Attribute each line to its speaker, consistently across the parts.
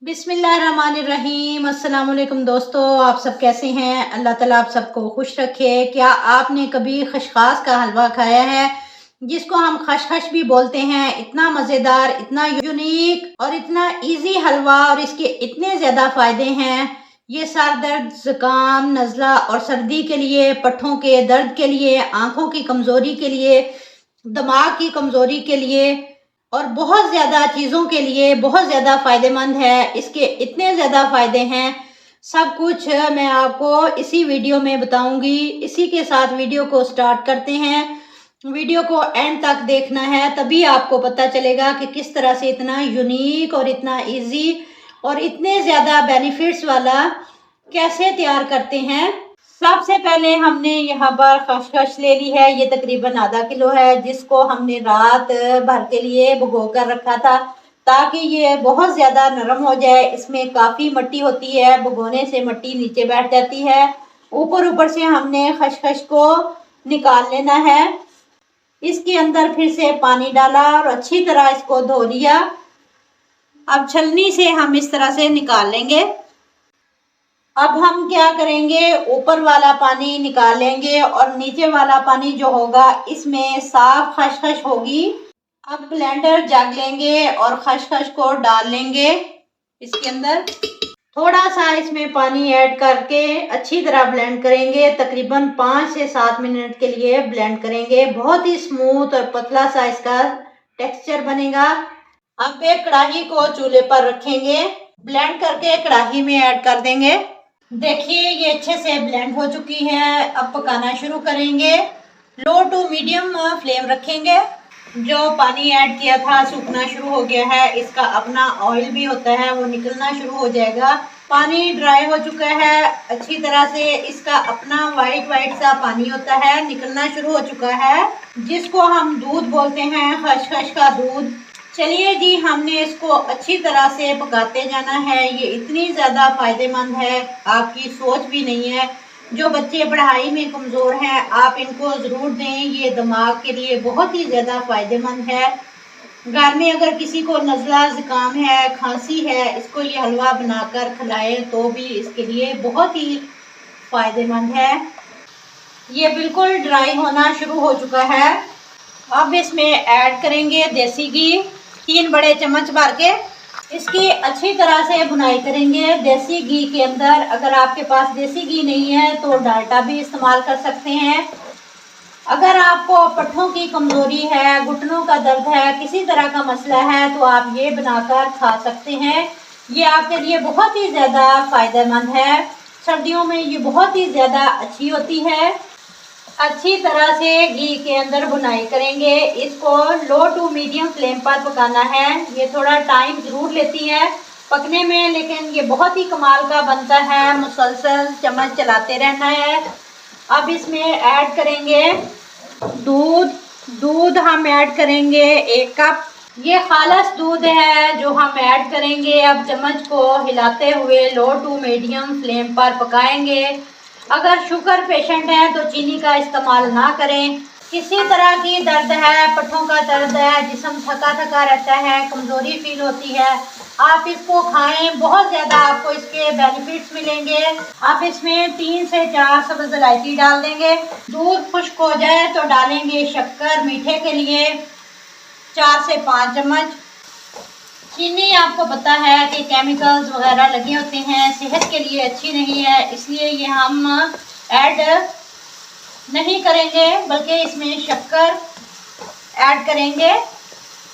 Speaker 1: बिस्मिल्लाहिर्रहमानिर्रहीम। अस्सलाम वालेकुम दोस्तों, आप सब कैसे हैं? अल्लाह ताला आप सबको खुश रखे। क्या आपने कभी खशखास का हलवा खाया है, जिसको हम खशखश भी बोलते हैं? इतना मज़ेदार, इतना यूनिक और इतना इजी हलवा, और इसके इतने ज़्यादा फ़ायदे हैं। ये सर दर्द, ज़ुकाम, नज़ला और सर्दी के लिए, पट्ठों के दर्द के लिए, आँखों की कमज़ोरी के लिए, दिमाग की कमज़ोरी के लिए और बहुत ज़्यादा चीज़ों के लिए बहुत ज़्यादा फ़ायदेमंद है। इसके इतने ज़्यादा फ़ायदे हैं, सब कुछ मैं आपको इसी वीडियो में बताऊंगी। इसी के साथ वीडियो को स्टार्ट करते हैं। वीडियो को एंड तक देखना है, तभी आपको पता चलेगा कि किस तरह से इतना यूनिक और इतना इजी और इतने ज़्यादा बेनिफिट्स वाला कैसे तैयार करते हैं। सबसे पहले हमने यहाँ पर खसखस ले ली है, ये तकरीबन आधा किलो है, जिसको हमने रात भर के लिए भिगो कर रखा था ताकि ये बहुत ज़्यादा नरम हो जाए। इसमें काफ़ी मिट्टी होती है, भिगोने से मिट्टी नीचे बैठ जाती है। ऊपर ऊपर से हमने खसखस को निकाल लेना है। इसके अंदर फिर से पानी डाला और अच्छी तरह इसको धो लिया। अब छलनी से हम इस तरह से निकाल लेंगे। अब हम क्या करेंगे, ऊपर वाला पानी निकाल लेंगे और नीचे वाला पानी जो होगा इसमें साफ खसखस होगी। अब ब्लेंडर जग लेंगे और खसखस को डाल लेंगे इसके अंदर। थोड़ा सा इसमें पानी ऐड करके अच्छी तरह ब्लेंड करेंगे। तकरीबन 5 से 7 मिनट के लिए ब्लेंड करेंगे। बहुत ही स्मूथ और पतला सा इसका टेक्सचर बनेगा। अब एक कढ़ाई को चूल्हे पर रखेंगे, ब्लेंड करके कढ़ाई में ऐड कर देंगे। देखिए ये अच्छे से ब्लेंड हो चुकी है। अब पकाना शुरू करेंगे। लो टू मीडियम फ्लेम रखेंगे। जो पानी ऐड किया था सूखना शुरू हो गया है। इसका अपना ऑयल भी होता है, वो निकलना शुरू हो जाएगा। पानी ड्राई हो चुका है अच्छी तरह से। इसका अपना वाइट वाइट सा पानी होता है, निकलना शुरू हो चुका है, जिसको हम दूध बोलते हैं, खसखस का दूध। चलिए जी, हमने इसको अच्छी तरह से पकाते जाना है। ये इतनी ज़्यादा फायदेमंद है, आपकी सोच भी नहीं है। जो बच्चे पढ़ाई में कमज़ोर हैं, आप इनको ज़रूर दें। ये दिमाग के लिए बहुत ही ज़्यादा फायदेमंद है। घर में अगर किसी को नज़ला, ज़ुकाम है, खांसी है, इसको ये हलवा बनाकर खिलाएं तो भी इसके लिए बहुत ही फायदेमंद है। ये बिल्कुल ड्राई होना शुरू हो चुका है। अब इसमें ऐड करेंगे देसी घी, 3 बड़े चम्मच भर के। इसकी अच्छी तरह से भुनाई करेंगे देसी घी के अंदर। अगर आपके पास देसी घी नहीं है तो डालडा भी इस्तेमाल कर सकते हैं। अगर आपको पट्ठों की कमज़ोरी है, घुटनों का दर्द है, किसी तरह का मसला है, तो आप ये बनाकर खा सकते हैं। ये आपके लिए बहुत ही ज़्यादा फ़ायदेमंद है। सर्दियों में ये बहुत ही ज़्यादा अच्छी होती है। अच्छी तरह से घी के अंदर भुनाई करेंगे। इसको लो टू मीडियम फ्लेम पर पकाना है। ये थोड़ा टाइम ज़रूर लेती है पकने में, लेकिन ये बहुत ही कमाल का बनता है। मुसलसल चम्मच चलाते रहना है। अब इसमें ऐड करेंगे दूध हम ऐड करेंगे 1 कप। ये खालस दूध है जो हम ऐड करेंगे। अब चम्मच को हिलाते हुए लो टू मीडियम फ्लेम पर पकाएंगे। अगर शुगर पेशेंट है तो चीनी का इस्तेमाल ना करें। किसी तरह की दर्द है, पट्ठों का दर्द है, जिस्म थका थका रहता है, कमज़ोरी फील होती है, आप इसको खाएं। बहुत ज़्यादा आपको इसके बेनिफिट्स मिलेंगे। आप इसमें 3 से 4 सब्ज़ इलायची डाल देंगे। दूध खुश्क हो जाए तो डालेंगे शक्कर मीठे के लिए 4 से 5 चम्मच। चीनी आपको पता है कि केमिकल्स वगैरह लगे होते हैं, सेहत के लिए अच्छी नहीं है, इसलिए ये हम ऐड नहीं करेंगे, बल्कि इसमें शक्कर ऐड करेंगे।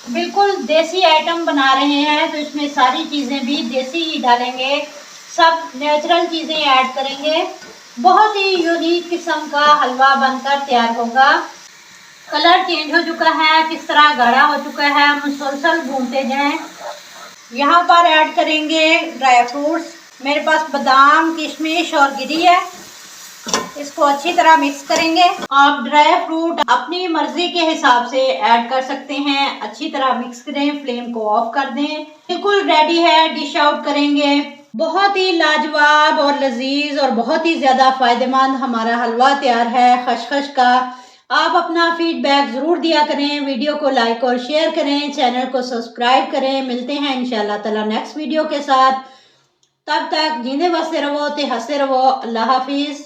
Speaker 1: बिल्कुल देसी आइटम बना रहे हैं तो इसमें सारी चीज़ें भी देसी ही डालेंगे। सब नेचुरल चीज़ें ऐड करेंगे। बहुत ही यूनिक किस्म का हलवा बनकर तैयार होगा। कलर चेंज हो चुका है, किस तरह गाढ़ा हो चुका है। मुसलसल भूनते जाएं। यहाँ पर ऐड करेंगे ड्राई फ्रूट्स। मेरे पास बादाम, किशमिश और गिरी है। इसको अच्छी तरह मिक्स करेंगे। आप ड्राई फ्रूट अपनी मर्जी के हिसाब से ऐड कर सकते हैं। अच्छी तरह मिक्स करें, फ्लेम को ऑफ कर दें। बिल्कुल रेडी है, डिश आउट करेंगे। बहुत ही लाजवाब और लजीज और बहुत ही ज़्यादा फ़ायदेमंद हमारा हलवा तैयार है खसखस का। आप अपना फीडबैक ज़रूर दिया करें, वीडियो को लाइक और शेयर करें, चैनल को सब्सक्राइब करें। मिलते हैं इंशाअल्लाह ताला नेक्स्ट वीडियो के साथ। तब तक जींदे बसते रहो ते हंसते रहो। अल्लाह हाफिज़।